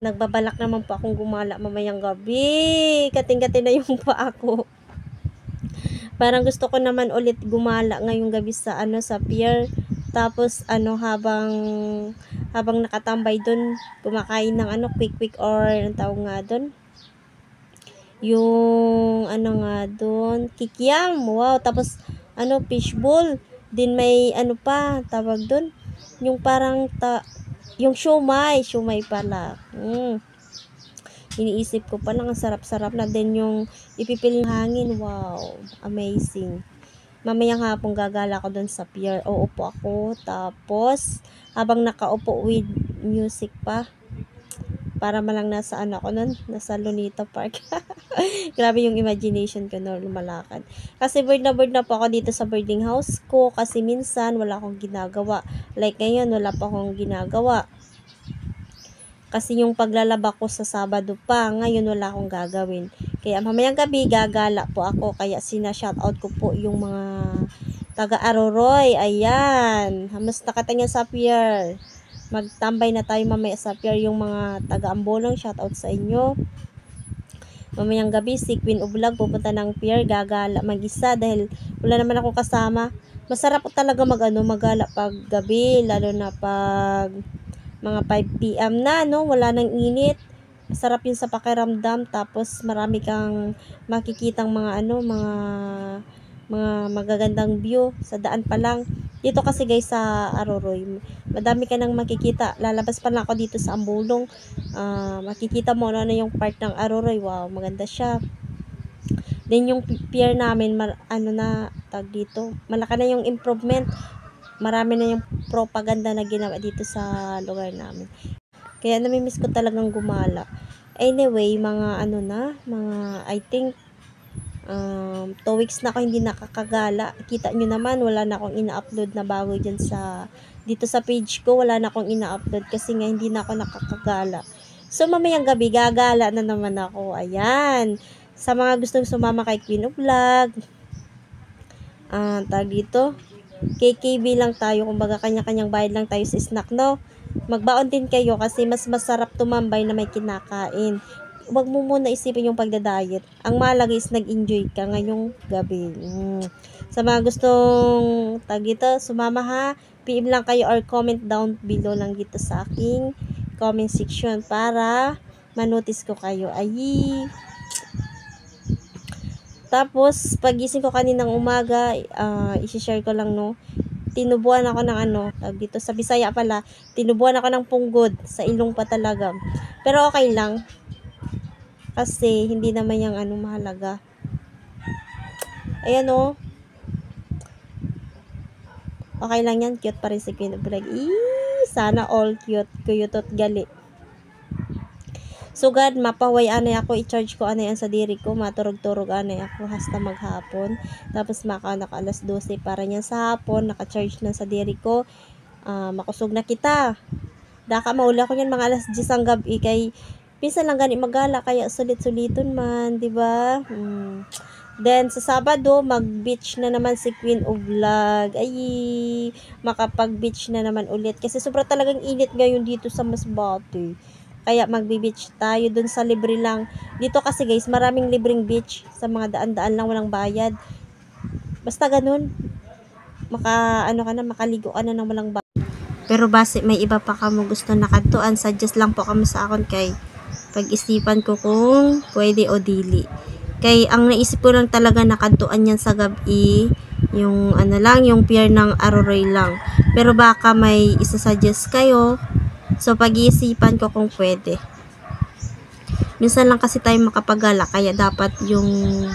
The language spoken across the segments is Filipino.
Nagbabalak naman po akong gumala mamayang gabi. Kating-kating na yung paa ko. Parang gusto ko naman ulit gumala ngayong gabi sa sa pier. Tapos habang nakatambay doon, kumakain ng quick or ang tawag nga doon. Yung nga doon, kikiam. Wow, tapos fishbowl. Din may pa tawag doon. Yung parang yung siomai pala. Iniisip ko pa lang, ang sarap-sarap na din yung ipipil ng hangin. Wow, amazing. Mamayang hapon gagala ko doon sa pier. Uupo ako, tapos habang nakaupo with music pa, para malang nasa ako nun, nasa Lunita Park. Grabe yung imagination ko na lumalakad. Kasi bored na po ako dito sa boarding house ko, kasi minsan wala akong ginagawa. Like ngayon, wala pa akong ginagawa. Kasi yung paglalaba ko sa Sabado pa, ngayon wala akong gagawin. Kaya mamayang gabi gagala po ako, kaya sina-shoutout ko po yung mga taga Aroroy. Ayan, hamas nakatingin sa pier. Magtambay na tayo mamaya sa pier, yung mga taga Ambolong, shoutout sa inyo. Mamayang gabi si Queen of Vlog pupunta ng pier, gagala mag-isa dahil wala naman ako kasama. Masarap po talaga magala pag gabi, lalo na pag mga 5 PM na, wala nang init. Masarap yun sa pakiramdam, tapos marami kang makikitang mga magagandang view sa daan pa lang. Dito kasi guys sa Aroroy, madami ka nang makikita. Lalabas pa lang ako dito sa Ambolong, makikita mo ano yung part ng Aroroy. Wow, maganda siya. Then yung pier namin, tag dito, malaki na yung improvement. Marami na yung propaganda na ginawa dito sa lugar namin. Kaya namimiss ko talagang gumala. Anyway, mga I think 2 weeks na ako hindi nakakagala. Kita nyo naman, wala na akong ina-upload na bago dyan dito sa page ko. Wala na akong ina-upload kasi nga hindi na ako nakakagala. So, mamayang gabi, gagala na naman ako. Ayan. Sa mga gustong sumama kay Queen of Vlog, tag dito, KKB lang tayo, kumbaga kanya-kanyang bayad lang tayo sa snack, magbaon din kayo kasi mas masarap tumambay na may kinakain. Huwag mo muna isipin yung pagda-diet. Ang mahalaga is nag-enjoy ka ngayong gabi. Sa mga gustong dito, sumama ha, PM lang kayo or comment down below lang dito sa aking comment section para manotice ko kayo. Tapos, pagising ko kaninang umaga, i-share ko lang, tinubuan ako ng dito sa Bisaya pala, tinubuan ako ng punggod, sa ilong pa talaga. Pero okay lang, kasi hindi naman yung mahalaga. Ayan okay lang yan, cute pa rin si Queen of Vlog. Sana all cute, at gali. So God, mapaway anay ako, i-charge ko anay sa diri ko, maturog-turog anay ako hasta maghapon. Tapos naka alas 12 para niyan sa hapon, naka-charge na sa diri ko. Makusog na kita. Daka maula ko niyan mga alas 10 ang gabi, kay pinsan lang gani magala, kaya sulit-suliton man, di ba? Then sa Sabado, mag-beach na naman si Queen of Vlog. Makapag-beach na naman ulit kasi sobra talagang init ngayon dito sa Masbate. Kaya magbe-beach tayo dun sa libre lang. Dito kasi guys, maraming libreng beach. Sa mga daan-daan lang, walang bayad. Basta ganun. Makaligo ka na ng walang bayad. Pero base may iba pa kamo gusto nakantuan, suggest lang po kamo sa akon kay pag-isipan ko kung pwede o dili. Kay ang naisip ko lang talaga nakantuan yan sa gabi, yung yung pier ng Aroroy lang. Pero baka may isa-suggest kayo. So, pag-iisipan ko kung pwede. Minsan lang kasi tayo makapagala, kaya dapat yung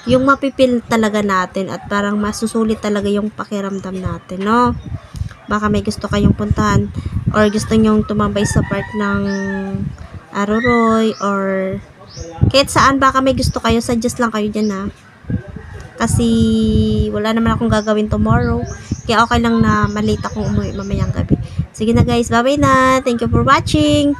mapipil talaga natin at parang masusulit talaga yung pakiramdam natin, Baka may gusto kayong puntahan or gusto nyong tumambay sa park ng Aroroy or kahit saan, baka may gusto kayo, suggest lang kayo dyan, Kasi wala naman akong gagawin tomorrow. Kaya okay lang na malate akong umuwi mamayang gabi. Sige na guys, bye-bye na. Thank you for watching.